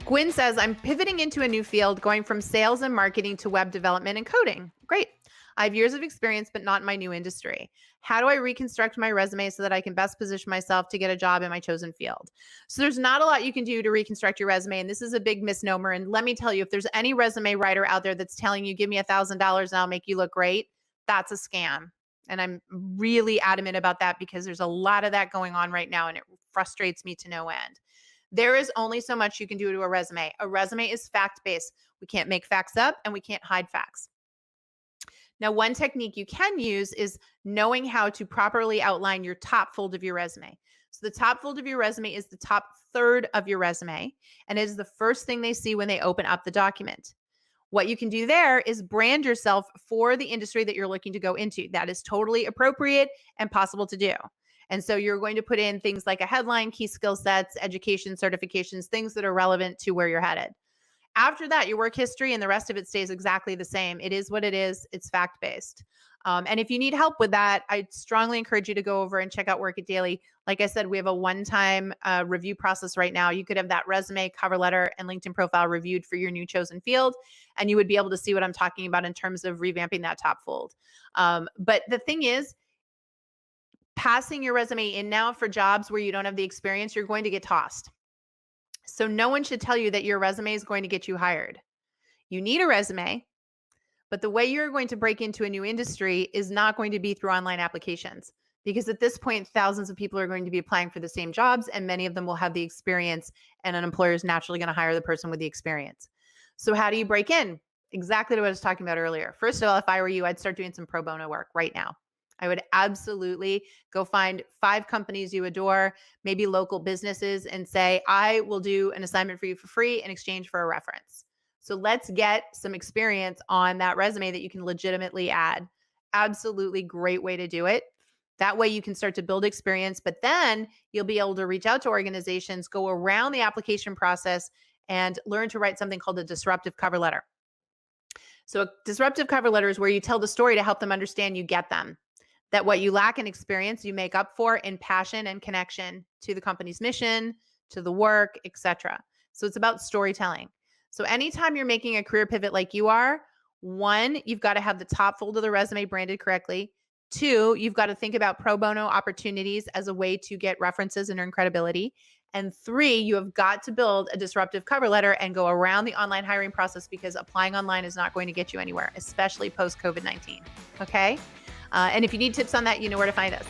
Gwen says, I'm pivoting into a new field, going from sales and marketing to web development and coding. Great. I have years of experience, but not in my new industry. How do I reconstruct my resume so that I can best position myself to get a job in my chosen field? So there's not a lot you can do to reconstruct your resume. And this is a big misnomer. And let me tell you, if there's any resume writer out there that's telling you, give me $1,000 and I'll make you look great, that's a scam. And I'm really adamant about that because there's a lot of that going on right now and it frustrates me to no end. There is only so much you can do to a resume. A resume is fact-based. We can't make facts up and we can't hide facts. Now, one technique you can use is knowing how to properly outline your top fold of your resume. So the top fold of your resume is the top third of your resume, and it is the first thing they see when they open up the document. What you can do there is brand yourself for the industry that you're looking to go into. That is totally appropriate and possible to do. And so you're going to put in things like a headline, key skill sets, education, certifications, things that are relevant to where you're headed. After that, your work history and the rest of it stays exactly the same. It is what it is. It's fact-based. And if you need help with that, I strongly encourage you to go over and check out Work It Daily. Like I said, we have a one-time review process right now. You could have that resume, cover letter, and LinkedIn profile reviewed for your new chosen field, and you would be able to see what I'm talking about in terms of revamping that top fold. But the thing is, passing your resume in now for jobs where you don't have the experience, you're going to get tossed. So no one should tell you that your resume is going to get you hired. You need a resume, but the way you're going to break into a new industry is not going to be through online applications because at this point, thousands of people are going to be applying for the same jobs and many of them will have the experience and an employer is naturally going to hire the person with the experience. So how do you break in? Exactly what I was talking about earlier. First of all, if I were you, I'd start doing some pro bono work right now. I would absolutely go find 5 companies you adore, maybe local businesses, and say, I will do an assignment for you for free in exchange for a reference. So let's get some experience on that resume that you can legitimately add. Absolutely great way to do it. That way you can start to build experience, but then you'll be able to reach out to organizations, go around the application process, and learn to write something called a disruptive cover letter. So a disruptive cover letter is where you tell the story to help them understand you get them, that what you lack in experience, you make up for in passion and connection to the company's mission, to the work, etc. So it's about storytelling. So anytime you're making a career pivot like you are, 1, you've got to have the top fold of the resume branded correctly. 2, you've got to think about pro bono opportunities as a way to get references and earn credibility. And 3, you have got to build a disruptive cover letter and go around the online hiring process because applying online is not going to get you anywhere, especially post COVID-19. Okay? And if you need tips on that, you know where to find us.